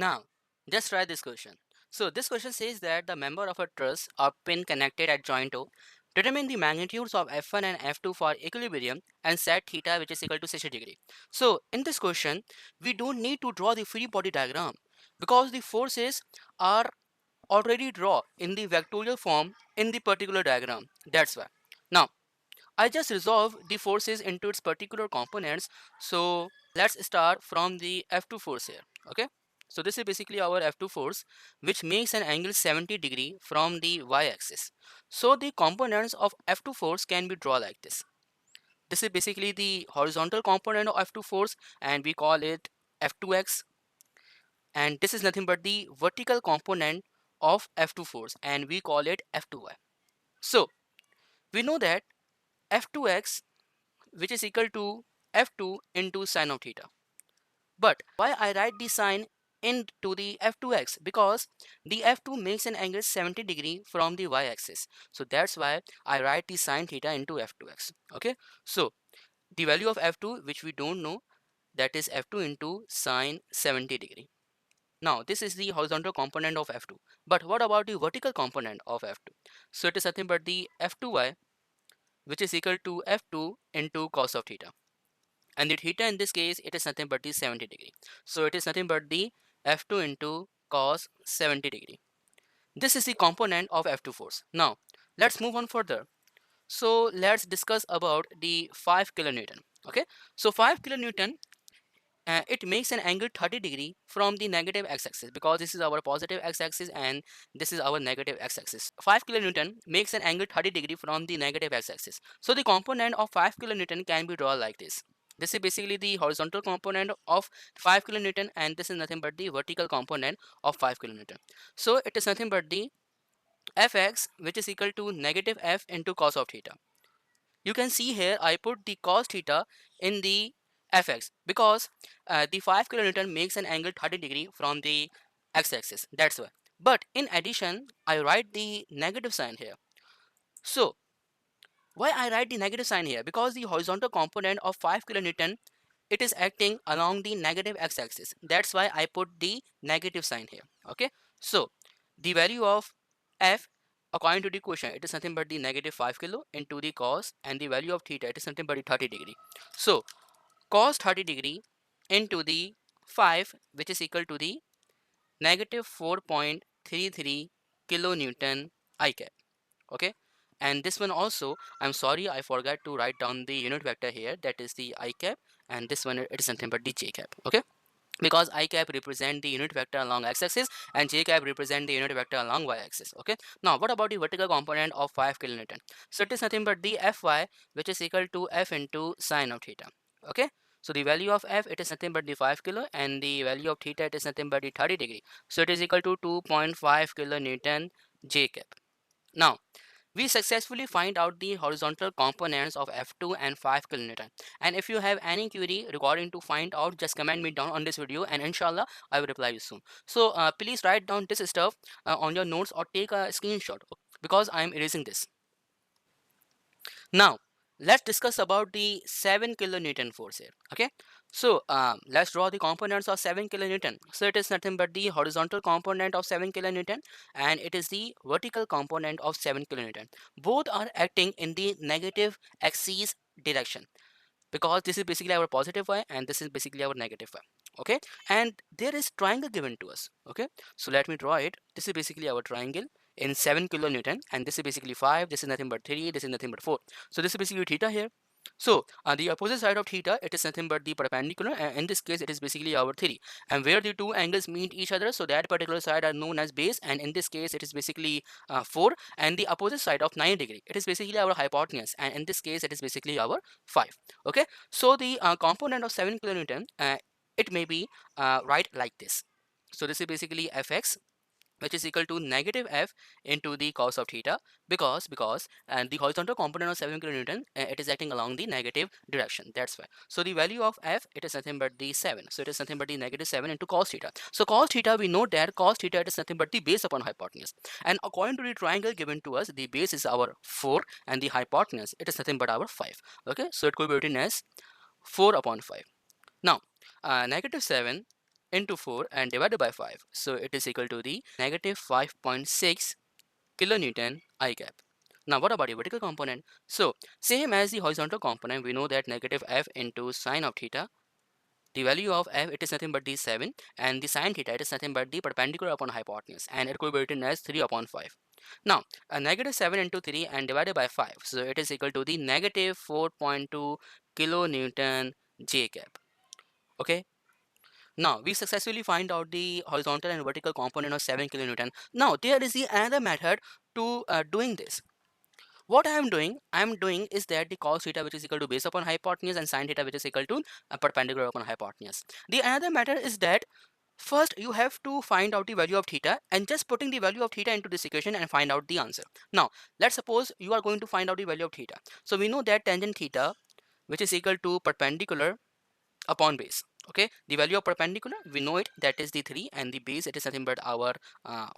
Now, just try this question. So this question says that the member of a truss are pin connected at joint O. Determine the magnitudes of F1 and F2 for equilibrium and set theta which is equal to 60 degree. So in this question, we don't need to draw the free body diagram because the forces are already drawn in the vectorial form in the particular diagram. That's why. Now, I just resolve the forces into its particular components. So let's start from the F2 force here. Okay. So this is basically our F2 force, which makes an angle 70 degree from the y-axis. So the components of F2 force can be drawn like this. This is basically the horizontal component of F2 force, and we call it F2x. And this is nothing but the vertical component of F2 force, and we call it F2y. So we know that F2x, which is equal to F2 into sine of theta. But why I write the sine into the F2x? Because the F2 makes an angle 70 degree from the y-axis. So that's why I write the sine theta into F2x. Okay. So the value of F2, which we don't know, that is F2 into sine 70 degree. Now this is the horizontal component of F2. But what about the vertical component of F2? So it is nothing but the F2y, which is equal to F2 into cos of theta. And the theta in this case, it is nothing but the 70 degree. So it is nothing but the F2 into cos 70 degree. This is the component of F2 force. Now let's move on further. So let's discuss about the 5 kilonewton. Okay, so 5 kilonewton, it makes an angle 30 degree from the negative x-axis, because this is our positive x-axis and this is our negative x-axis. 5 kilonewton makes an angle 30 degree from the negative x-axis. So the component of 5 kilonewton can be drawn like this. This is basically the horizontal component of 5 kilonewton, and this is nothing but the vertical component of 5 kilonewton. So it is nothing but the fx, which is equal to negative f into cos of theta. You can see here I put the cos theta in the fx because the 5 kilonewton makes an angle 30 degree from the x-axis. That's why. But in addition, I write the negative sign here. So why I write the negative sign here? Because the horizontal component of 5 kilonewton, it is acting along the negative x-axis. That's why I put the negative sign here. Okay. So the value of f, according to the equation, it is nothing but the negative 5 kilo into the cos, and the value of theta, it is nothing but the 30 degree. So cos 30 degree into the 5, which is equal to the negative 4.33 kilonewton I cap. Okay. And this one also, I'm sorry, I forgot to write down the unit vector here, that is the I cap, and this one, it is nothing but the j cap. Okay, because I cap represent the unit vector along x-axis and j cap represent the unit vector along y-axis. Okay, now what about the vertical component of 5 kilonewton? So it is nothing but the fy, which is equal to f into sine of theta. Okay, so the value of f, it is nothing but the 5 kilo, and the value of theta, it is nothing but the 30 degree. So it is equal to 2.5 kilonewton j cap. Now we successfully find out the horizontal components of F2 and 5 kilonewton. And if you have any query regarding to find out, just comment me down on this video, and inshallah I will reply you soon. So please write down this stuff on your notes or take a screenshot, because I am erasing this. Now let's discuss about the 7 kilonewton force here. Okay, so let's draw the components of 7 kilonewton. So it is nothing but the horizontal component of 7 kilonewton, and it is the vertical component of 7 kilonewton. Both are acting in the negative axis direction, because this is basically our positive y and this is basically our negative y. Okay, and there is triangle given to us. Okay, so let me draw it. This is basically our triangle in 7 kilonewton, and this is basically 5, this is nothing but 3, this is nothing but 4. So this is basically theta here. So on the opposite side of theta, it is nothing but the perpendicular, and in this case it is basically our 3, and where the two angles meet each other, so that particular side are known as base, and in this case it is basically 4, and the opposite side of 90 degree, it is basically our hypotenuse, and in this case it is basically our 5. Okay, so the component of 7 kilonewton, it may be right like this. So this is basically fx, which is equal to negative f into the cos of theta, because and the horizontal component of 7 kilonewton, it is acting along the negative direction. That's why. So the value of f, it is nothing but the 7. So it is nothing but the negative 7 into cos theta. So cos theta, we know that cos theta, it is nothing but the base upon hypotenuse, and according to the triangle given to us, the base is our 4 and the hypotenuse, it is nothing but our 5. Okay, so it could be written as 4 upon 5. Now negative 7 into 4 and divided by 5. So it is equal to the negative 5.6 kilonewton I cap. Now what about the vertical component? So same as the horizontal component, we know that negative f into sine of theta, the value of f, it is nothing but the 7, and the sine theta, it is nothing but the perpendicular upon hypotenuse, and it could be written as 3 upon 5. Now a negative 7 into 3 and divided by 5, so it is equal to the negative 4.2 kilonewton J cap. Okay, now we successfully find out the horizontal and vertical component of 7 kilonewton. Now there is the another method to doing this. What I am doing is that the cos theta, which is equal to base upon hypotenuse, and sin theta, which is equal to perpendicular upon hypotenuse. The another matter is that first you have to find out the value of theta and just putting the value of theta into this equation and find out the answer. Now let's suppose you are going to find out the value of theta. So we know that tangent theta, which is equal to perpendicular upon base. Okay, the value of perpendicular, we know it, that is the 3, and the base, it is nothing but our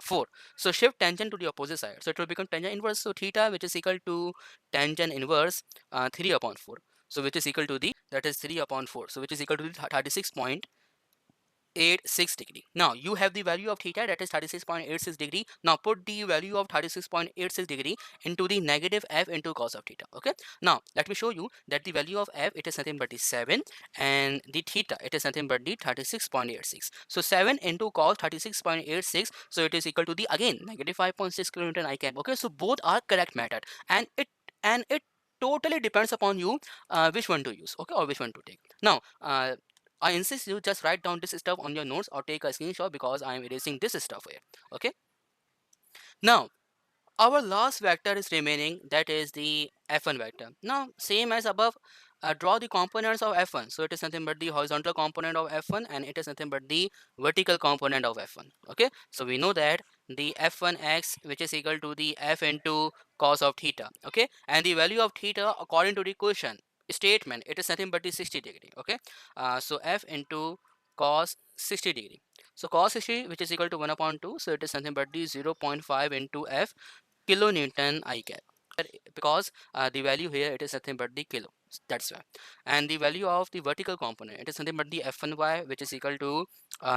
4. So shift tangent to the opposite side, so it will become tangent inverse. So theta, which is equal to tangent inverse 3 upon 4, so which is equal to the, that is 3 upon 4, so which is equal to the 36.86 degree. Now you have the value of theta, that is 36.86 degree. Now put the value of 36.86 degree into the negative f into cos of theta. Okay, now let me show you that the value of f, it is nothing but the 7, and the theta, it is nothing but the 36.86. So 7 into cos 36.86, so it is equal to the again negative 5.6 kilonewton I cap. Okay, so both are correct method, and it totally depends upon you which one to use, okay, or which one to take. Now I insist you just write down this stuff on your notes or take a screenshot, because I am erasing this stuff here. Okay. Now our last vector is remaining, that is the f1 vector. Now same as above, draw the components of f1. So it is nothing but the horizontal component of f1, and it is nothing but the vertical component of f1. Okay, so we know that the f1x, which is equal to the f into cos of theta. Okay, and the value of theta according to the question statement, it is nothing but the 60 degree. Okay, so f into cos 60 degree. So cos 60, which is equal to 1 upon 2, so it is nothing but the 0.5 into f kilonewton I cap, because the value here, it is nothing but the kilo, that's why. And the value of the vertical component, it is nothing but the f1y, which is equal to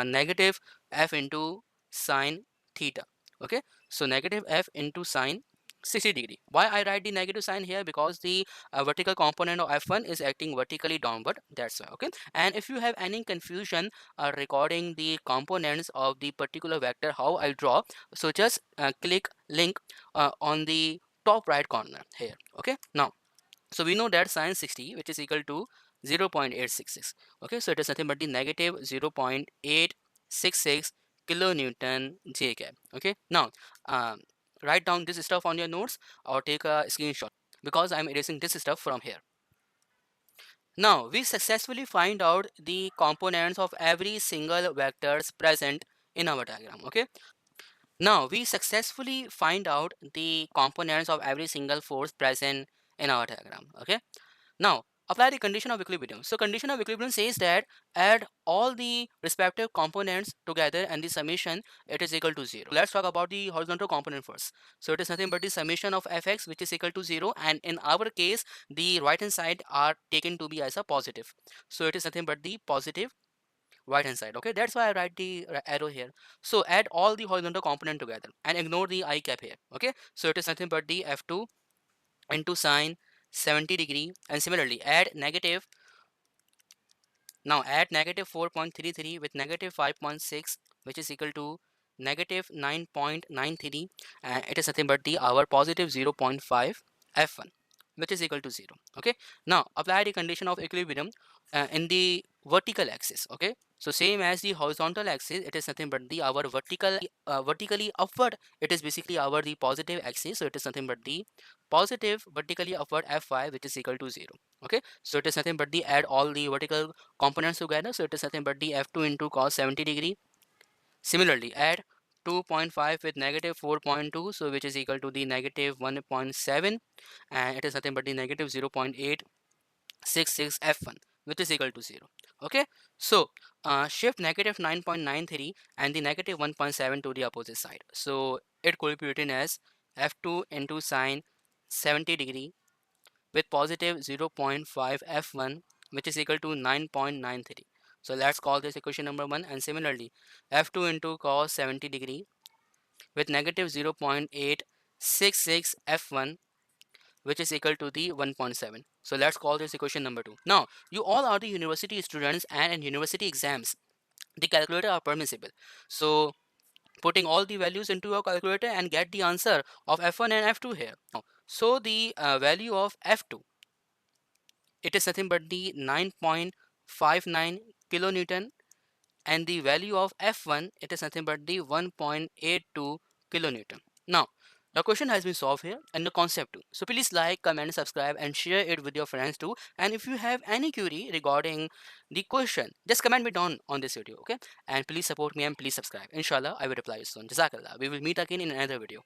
negative f into sine theta. Okay, so negative f into sine 60 degree. Why I write the negative sign here? Because the vertical component of f1 is acting vertically downward, that's why. Okay, and if you have any confusion regarding the components of the particular vector, how I draw, so just click link on the top right corner here. Okay, now so we know that sine 60, which is equal to 0.866. Okay, so it is nothing but the negative 0.866 kilonewton J cap. Okay, now um, write down this stuff on your notes or take a screenshot, because I'm erasing this stuff from here. Now we successfully find out the components of every single vectors present in our diagram. Okay, now we successfully find out the components of every single force present in our diagram. Okay, now apply the condition of equilibrium. So condition of equilibrium says that add all the respective components together and the summation, it is equal to 0. Let's talk about the horizontal component first. So it is nothing but the summation of fx, which is equal to 0, and in our case the right hand side are taken to be as a positive. So it is nothing but the positive right hand side. Okay, that's why I write the arrow here. So add all the horizontal component together and ignore the I cap here. Okay, so it is nothing but the f2 into sine 70 degree, and similarly add negative, now add negative 4.33 with negative 5.6, which is equal to negative 9.93, and it is nothing but the our positive 0.5 f1, which is equal to 0. Okay, now apply the condition of equilibrium in the vertical axis. Okay, so same as the horizontal axis, it is nothing but the our vertically upward, it is basically our the positive axis, so it is nothing but the positive vertically upward f5, which is equal to 0. Okay, so it is nothing but the add all the vertical components together, so it is nothing but the f2 into cos 70 degree. Similarly add 2.5 with negative 4.2, so which is equal to the negative 1.7, and it is nothing but the negative 0.866 f1, which is equal to 0. Okay, so shift negative 9.93 and the negative 1.7 to the opposite side, so it could be written as f2 into sine 70 degree with positive 0.5 f1, which is equal to 9.93. So let's call this equation number 1, and similarly f2 into cos 70 degree with negative 0.866 f1, which is equal to the 1.7. So let's call this equation number 2. Now, you all are the university students, and in university exams, the calculator are permissible. So putting all the values into your calculator and get the answer of f1 and f2 here. So the value of f2, it is nothing but the 9.59 kilonewton, and the value of f1, it is nothing but the 1.82 kilonewton. Now the question has been solved here and the concept too. So please like, comment, subscribe and share it with your friends too. And if you have any query regarding the question, just comment me down on this video, okay? And please support me and please subscribe. Inshallah, I will reply you soon. Jazakallah. We will meet again in another video.